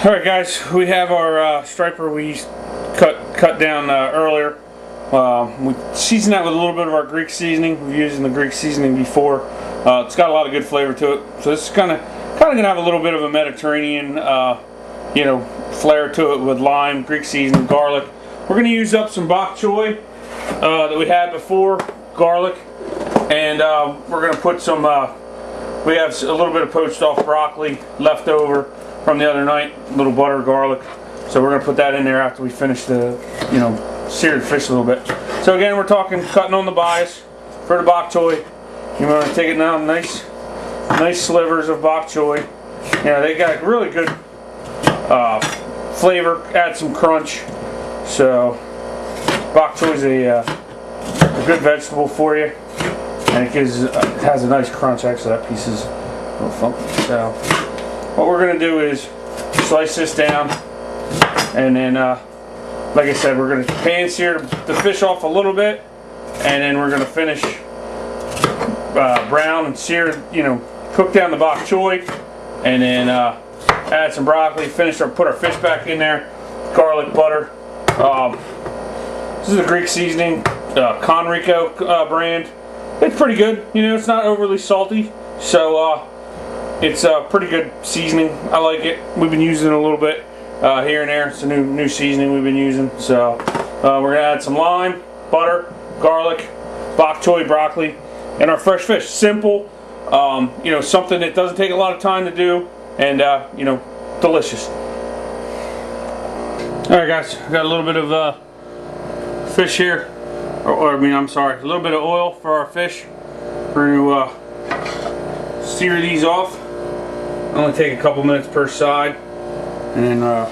Alright guys, we have our striper we cut down earlier. We seasoned that with a little bit of our Greek seasoning. We've used the Greek seasoning before. It's got a lot of good flavor to it. So this is kind of gonna have a little bit of a Mediterranean flair to it with lime, Greek seasoning, garlic. We're gonna use up some bok choy that we had before, garlic, and we're gonna put some we have a little bit of poached off broccoli left over from the other night, a little butter, garlic. So we're gonna put that in there after we finish the, seared fish a little bit. So again, we're talking cutting on the bias for the bok choy. You want to take it now, nice slivers of bok choy. They got really good flavor, add some crunch. So bok choy is a good vegetable for you, and it has a nice crunch. Actually, that piece is a little funky. So what we're gonna do is slice this down, and then like I said, we're gonna pan sear the fish off a little bit, and then we're gonna finish brown and sear, cook down the bok choy, and then add some broccoli, put our fish back in there, garlic, butter. This is a Greek seasoning, Conrico brand. It's pretty good, it's not overly salty, so it's a pretty good seasoning. I like it. We've been using it a little bit here and there. It's a new seasoning we've been using. So we're gonna add some lime, butter, garlic, bok choy, broccoli, and our fresh fish. Simple, something that doesn't take a lot of time to do, and delicious. All right, guys, I got a little bit of fish here, a little bit of oil for our fish. We're gonna sear these off. Only take a couple minutes per side, and then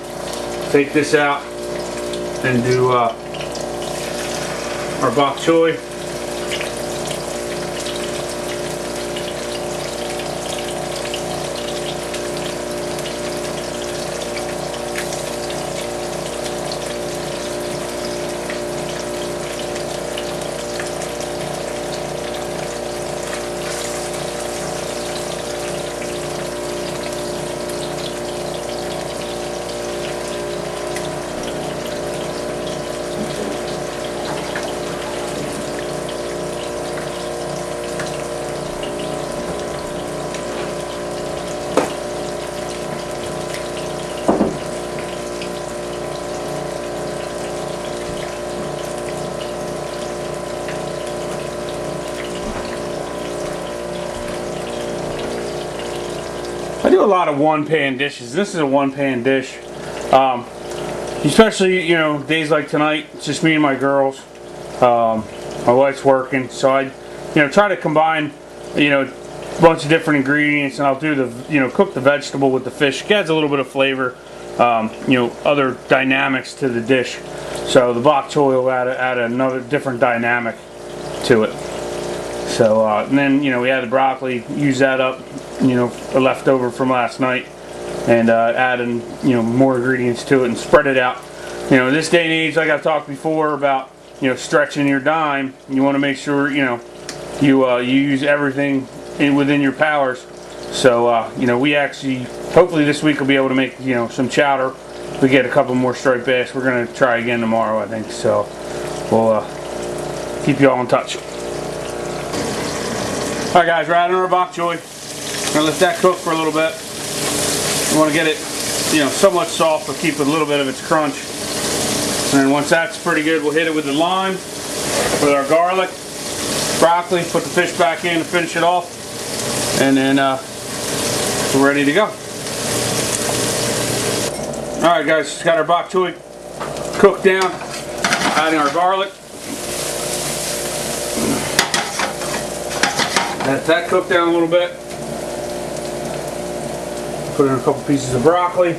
take this out and do our bok choy. I do a lot of one-pan dishes. This is a one-pan dish, especially days like tonight. It's just me and my girls. My wife's working, so I try to combine a bunch of different ingredients, and I'll do the cook the vegetable with the fish. It adds a little bit of flavor, other dynamics to the dish. So the bok choy will add another different dynamic to it. So and then we add the broccoli, use that up, left over from last night, and add in more ingredients to it and spread it out. This day and age, like I've talked before about stretching your dime, you want to make sure you use everything within your powers. So we actually, hopefully this week we'll be able to make some chowder. We get a couple more striped bass. We're gonna try again tomorrow, I think. So we'll keep you all in touch. Alright guys, we're adding our bok choy. We're gonna let that cook for a little bit. We want to get it, somewhat soft, but keep a little bit of its crunch. And then once that's pretty good, we'll hit it with the lime, with our garlic, broccoli, put the fish back in to finish it off, and then we're ready to go. Alright guys, got our bok choy cooked down, adding our garlic. Let that cook down a little bit. Put in a couple pieces of broccoli.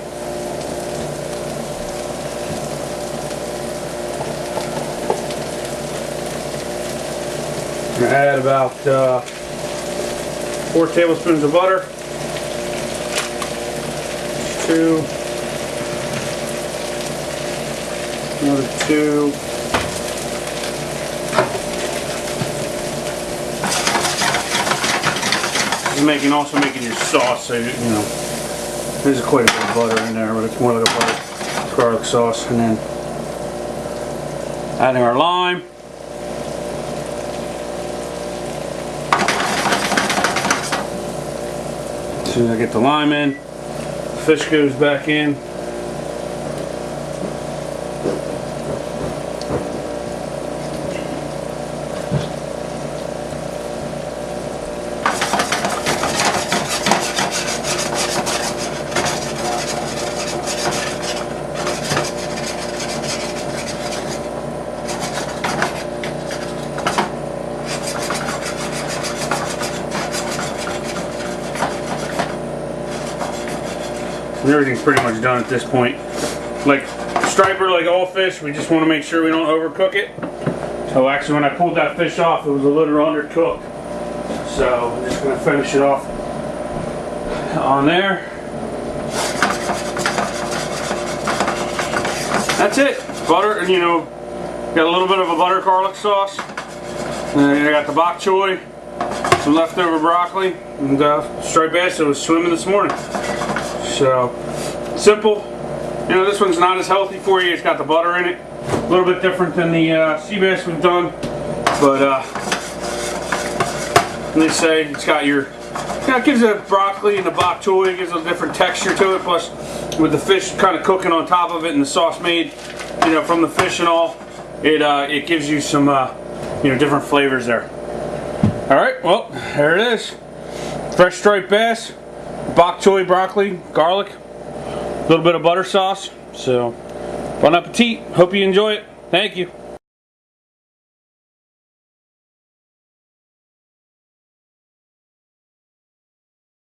I'm gonna add about 4 tablespoons of butter. 2. Another 2. Also making your sauce, so There's quite a bit of butter in there, but it's more like a butter garlic sauce. And then adding our lime. As soon as I get the lime in, the fish goes back in. And everything's pretty much done at this point. Like striper, like all fish, we just want to make sure we don't overcook it. So actually when I pulled that fish off, it was a little undercooked. So I'm just going to finish it off on there. That's it. Butter, you know, got a little bit of a butter garlic sauce. And I got the bok choy, some leftover broccoli, and striped bass that was swimming this morning. So, simple. You know, this one's not as healthy for you. It's got the butter in it. A little bit different than the sea bass we've done. But, they say it's got your, you know, it gives the broccoli and the bok choy, it gives a different texture to it. Plus, with the fish kind of cooking on top of it and the sauce made, you know, from the fish and all, it gives you some, you know, different flavors there. Alright, well, there it is. Fresh striped bass. Bok choy, broccoli, garlic, a little bit of butter sauce. So, bon appetit. Hope you enjoy it. Thank you.